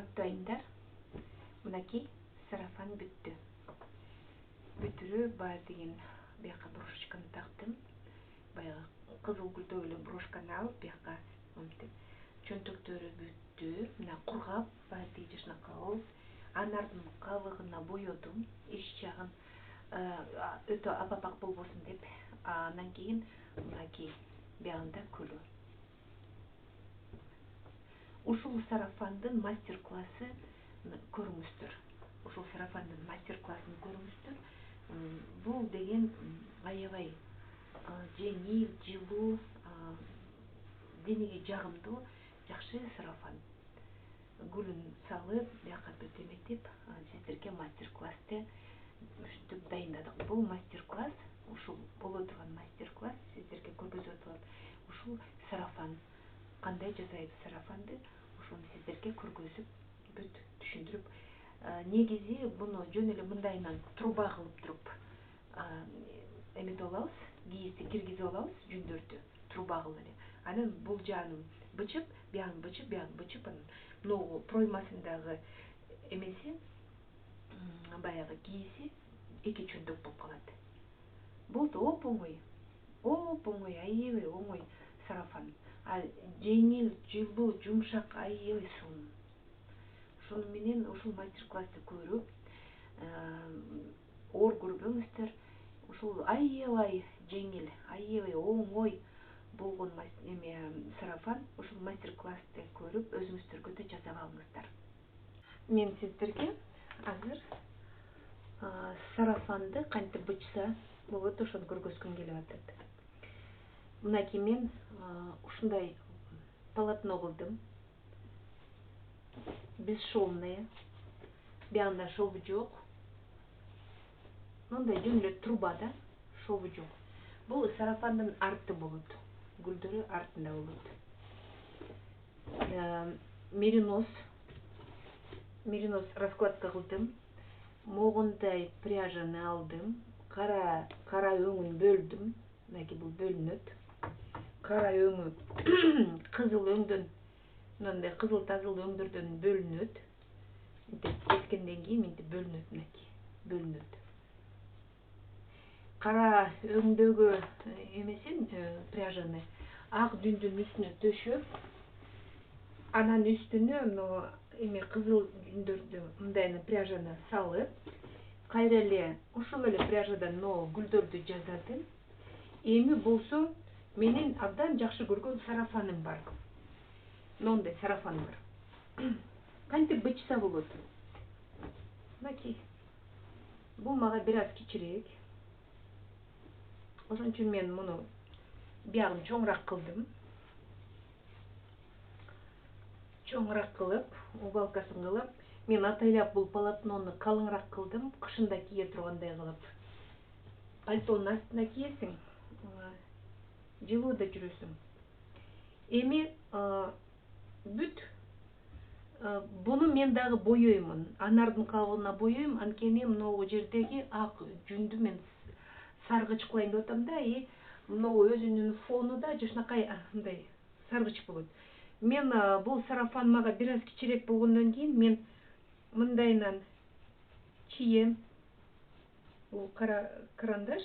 урматтуу айымдар, мынакей сарафан бүттү. Бүтүрүп баары деген бияка брошканы тактым. Баягы кызыл гүлдөө эле брошканы алып, бияка мынтип чөнтөктөрү бүттү. Мына кургап, баары деги жашынакай болуп, анардын кабыгына боёдум. Ич жагын өтө апапак болбосун деп. Андан кийин мынакей биягында күлү. Ушул сарафандын мастер-классы көрүңүздөр. Ушул сарафандын мастер-классын көрүңүздөр. Бул деген аябай жеңил, жылуу, денеге жагымдуу, жакшы сарафан. Гүлүн салып, бияка бүт эметип, сиздерге мастер-классты ушинтип дайындадык. Бул мастер-класс, ушул боло турган мастер-класс сиздерге көргөзүп атылат. Ушул сарафан кандай жасайбыз сарафанды, ошону сиздерге көргөзүп, бүт түшүндүрүп, негизи буну жөн эле мындайынан труба кылып туруп эмете алабыз, кийизди киргизип алабыз, жүндөрдү труба кылып эле. Анан бул жаанын бычып, биягын бычып, анан могу проймасындагы эмеси, баягы кийизи эки чөнтөк болуп калат. Болду, оп-оңой, аябай оңой сарафан. Жеңил, жылуу, жумшак, аябай сонун. Ошону менен ушул мастер-классты көрүп, оор көрбөңүздөр. Ушул аябай жеңил, аябай оңой болгон сарафан. Ушул мастер-классты көрүп, өзүңүздөргө да жасап алыңыздар. Мен сиздерге азыр сарафанды кантип бычса болот, ошону көргөзгүм келип атат. Мынакей мен ушундай полотно кылдым. Бесшовное. Биягында шову жок. Мындай жөн эле трубада, шову жок. Бул сарафандын арты болот. Гүлдөрү артында болот. Меринос раскладка кылдым. Могундай пряжаны алдым. Кара өңүн бөлдүм. Мынакей бул бөлүнөт. Кара өңү кызыл өңдөн, мындай кызыл-тазыл өңдөрдөн бөлүнөт. Мынтип кескенден кийин мынтип бөлүнөт, мынакей, бөлүнөт. Кара өңдөгү эмесин, пряжаны ак дүндүн үстүнө төшөп, анан үстүнө мына кызыл жүндөрдү мындайына пряжаны салып, кайра эле ушул эле пряжадан гүлдөрдү жасадым. Эми болсо менин абдан жакшы көргөн сарафаным бар. Мындай сарафан бар. Кантип бычса болот? Мынакей. Бул мага бир аз кичирээк. Ошон үчүн мен муну биягын чоңураак кылдым. Чоңураак кылып, убалкасын кылып, мен атайлап бул полотнону калыңыраак кылдым, кышында кие тургандай кылып. Пальтонун астына кийесиң, жылуу да жүрөсүң. Эми бүт буну мен дагы боёймун. Анардын кабыгына боёйм, анткени могу жердеги ак жүндү мен саргыч кылайын деп атам да, и могу өзүнүн фону да жашынакай мындай саргыч болот. Мен бул сарафан мага бир аз кичирээк болгондон кийин мен мындайынан чием. Бул кара карандаш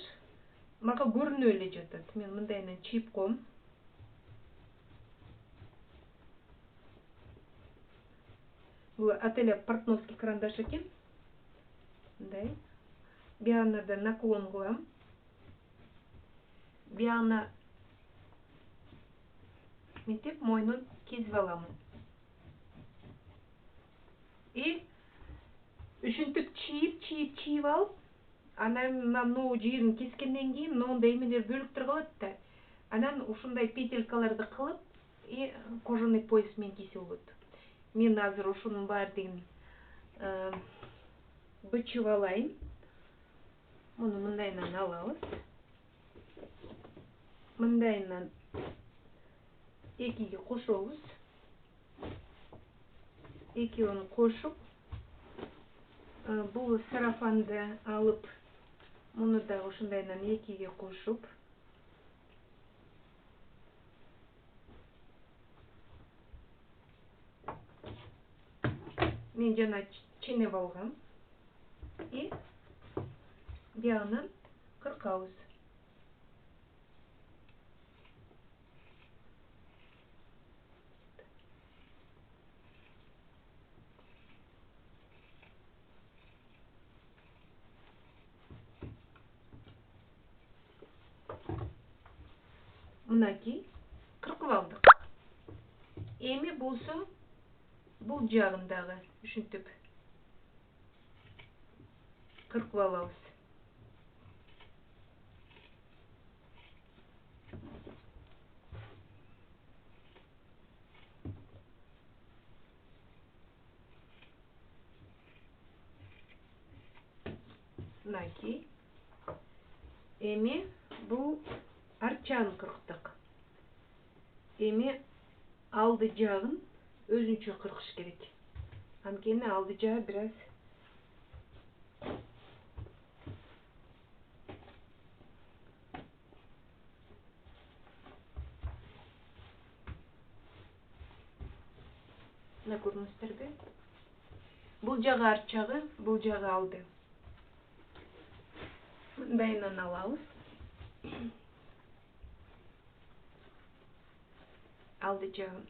мага көрүнүп эле жатат. Мен мындайынан чийип коем. Бул атайлап портновский карандаш экен. Мындай. Биягына да наклон кылам. Биягына мынтип мойнун кезип аламын. И ушинтип чийип алып, анан могу жерин кескенден кийин моундай эмелер бөлүктөр калат да. Анан ушундай петелькаларды кылып, и кожаный пояс менен кийсе болот. Мен азыр ушунун баардыгын бычып алайын. Муну мындайынан алабыз. Мындайынан экиге кошобуз. Экөөнү кошуп, бул сарафанды алып, муну да ушундайынан экиге кошуп, мен жана ченеп алгам. Биягынан кыркабыз. Мынакей кыркып алдык. Эми болсо бул жагын дагы ушинтип кыркып алабыз. Мынакей. Эми бул арчаны кырктык. Эми алды жагын өзүнчө кыркыш керек. Анткени алды жагы бир аз мына көрүнүңүздөрбү? Бул жагы арчагы, бул жагы алды. Мындайынан алабыз. Алды жагын.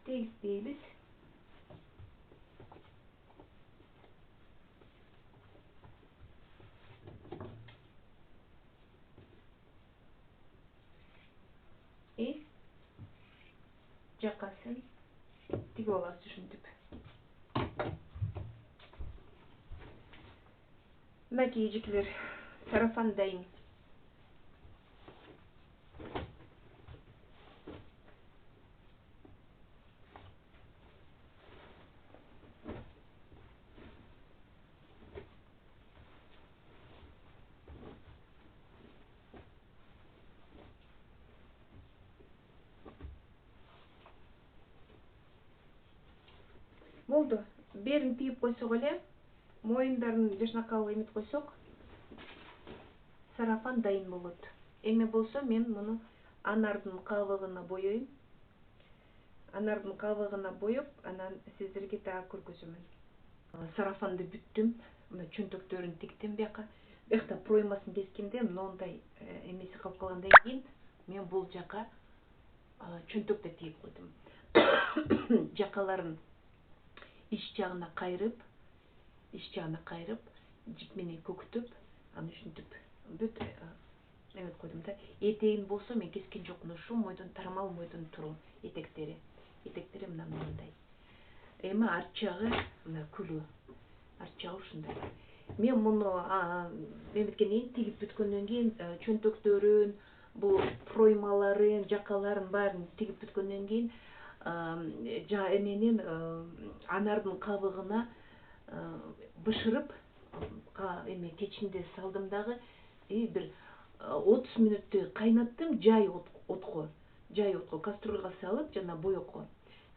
Тегистейбиз. Жакасын тигип алабыз ушинтип. Мынакей эжекелер, сарафан дайын. Болду. Берин тигип койсок эле, моюндарын жашнакабыл эметип койсок, сарафан дайын болот. Эми болсо мен муну анардын кабыгына боёйм. Анардын кабыгына боеп, анан сиздерге дагы көргөзөмүн. Сарафанды бүттүм. Мына чөнтөктөрүн тиктим бияка. Биякта проймасын кескенде мындай эмеси калып калгандан кийин мен бул жака чөнтөк да тигип койдум. Жакаларын ич жагына кайрып, жип менен көктөп, аны ушинтип бүт эметип койдум да. Этегин болсо мен кескен жокмун, ушу мойдон тармал мойдон турум этектери. Этектери мындай. Эми арчагы мына күлү. Арчагы ушундай. Мен муну эметкенден кийин, тигип бүткөндөн кийин чөнтөктөрүн, бул проймаларын, жакаларын баарын тигип бүткөндөн кийин эменин анардын кабыгына бышырып эме печинде салдым дагы, бир 30 мүнөттөй кайнаттым жай отко. Жай отко кастрюлга салып, жана боекко.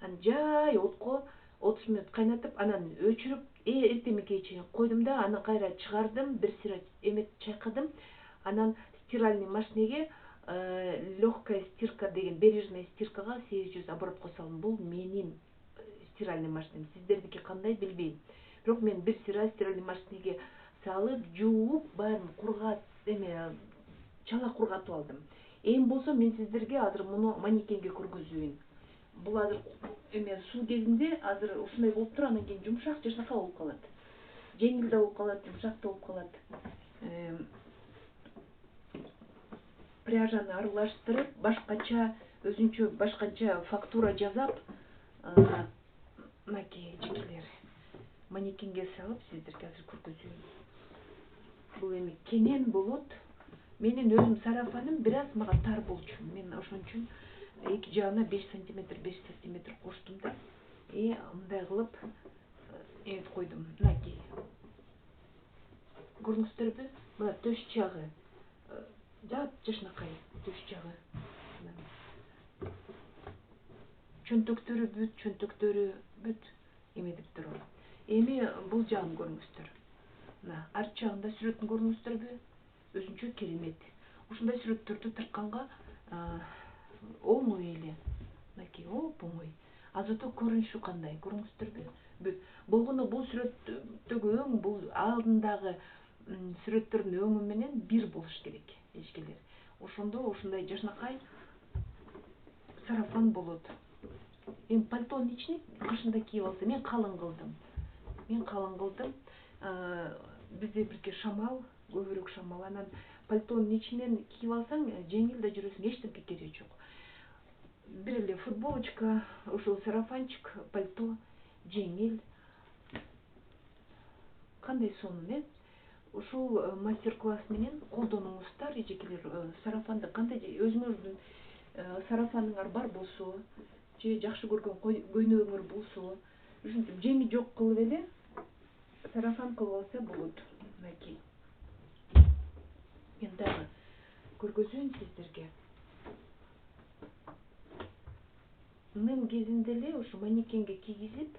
Анан жай отко 30 мүнөт кайнатып, анан өчүрүп, эртең-мененке чейин койдум да, анан кайра чыгардым, бир сыйра эметип чайкадым. Анан стиральный машинеге легкая стирка деген бережная стиркага 800 оборотко салдым. Бул менин стиральный машинем. Сиздердики кандай билбейм. Бирок мен бир сыйра стиральный машинеге салып, жууп, баарын кургат, чала кургатып алдым. Эми болсо мен сиздерге азыр муну манекенге көргөзөйүн. Бул азыр суу кезинде азыр ушундай болуп туруп, анан кийин жумшак жашнака болуп калат. Жеңил да болуп калат, жумшак да болуп калат. Пряжаны аралаштырып, башкача, өзүнчө башкача фактура жасап, мынакей жекелер, манекенге салып, сиздерге азыр көргөзөйүн. Бул эми кенен болот. Менин өзүм сарафаным бир аз мага тар болчу. Мен ошон үчүн эки жагына 5 сантиметр коштум да. Мындай кылып эметип койдум. Мынакей. Көрдүңүздөрбү? Мына төш жагы. Жашнакай төш жагы. Чөнтөктөрү бүт. эмедип туруп. Эми бул жагын көрүңүздөр. Мына арт жагында сүрөтүн көрдүңүздөрбү? Өзүнчө керемет. Ушундай сүрөттөрдү тартканга оңой эле. Мынакей оп оңой. Азыркы көрүнүшү кандай? Көрүңүздөрбү? Болгону бул сүрөттөгү өң бул алдындагы сүрөттөрдүн өңү менен бир болуш керек, эчкилер. Ошондо ушундай жашнакай сарафан болот. Эми пальтонун ичине кышында кийип алса, мен калың кылдым. Бизде бирке шамал, көбүрөөк шамал. Анан пальтонун ичинен кийип алсаң, жеңил да жүрөсүң, эчтеке кереги жок. Бир эле футболочка, ушул сарафанчик, пальто, жеңил. Кандай сонун, Ушул мастер-класс менен колдонуңуздар, эжекелер, сарафанды кандай өзүңөрдүн сарафаныңар бар болсо, же жакшы көргөн көйнөгүңөр болсо, ушинтип жеңи жок кылып эле сарафан кылып алса болот. Мынакей. Мен дагы көргөзөйүн сиздерге. Нын кезинде эле ушу манекенге кийгизип,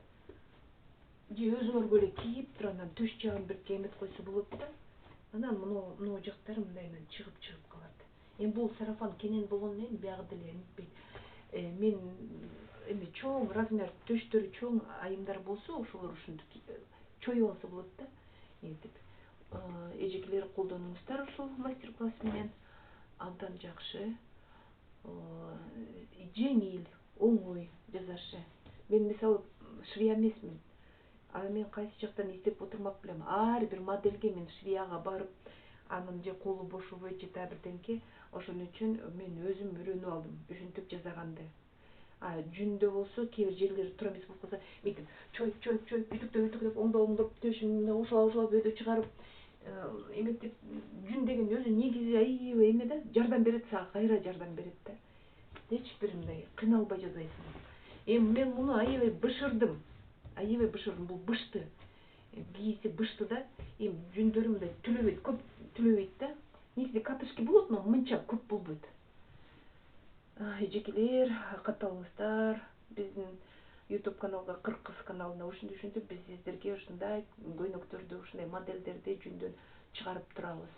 же өзүңөргө эле кийип туруп, анан төш жагын бирке эметип койсо болот да. Анан мына жактары мындайынан чыгып калат. Эми бул сарафан кенен болгону менен биягы деле эметпейт. Мен эми чоң размер, төштөрү чоң айымдар болсо, ошолор ушинтип чоюп алса болот да. Эметип. Эжекелер, колдонуңуздар ушул мастер-класс менен. Абдан жакшы. Жеңил, оңой жасашы. Мен мисалы швея эмесмин. Мен кайсы жактан издеп отурмак белем. Ар бир модельге мен швеяга барып, анын же колу бошобойт, же бирдеңке. Ошон үчүн мен өзүм үйрөнүп алдым, ушинтип жасаганды. Жүндө болсо, кээ бир жерлери туура эмес болуп калса, мынтип чоюп, бүтүктөп, оңдоп, төшүн ушулап өйдө чыгарып, эметип, жүн деген өзү негизи аябай эме да, жардам берет, сага кайра жардам берет да. Эч бир мындай кыйналбай жасайсың. Эми мен муну аябай бышырдым. Бул бышты. Бийиси бышты да. Эми жүндөрү мындай түлөбөйт, көп түлөбөйт да. Негизи катышки болот, но мынча көп болбойт. Эжекелер, катталыңыздар. Биздин YouTube каналга, Кыркыз каналына ушинтип биз сиздерге ушундай көйнөктөрдү, ушундай модельдерди жүндөн чыгарып турабыз.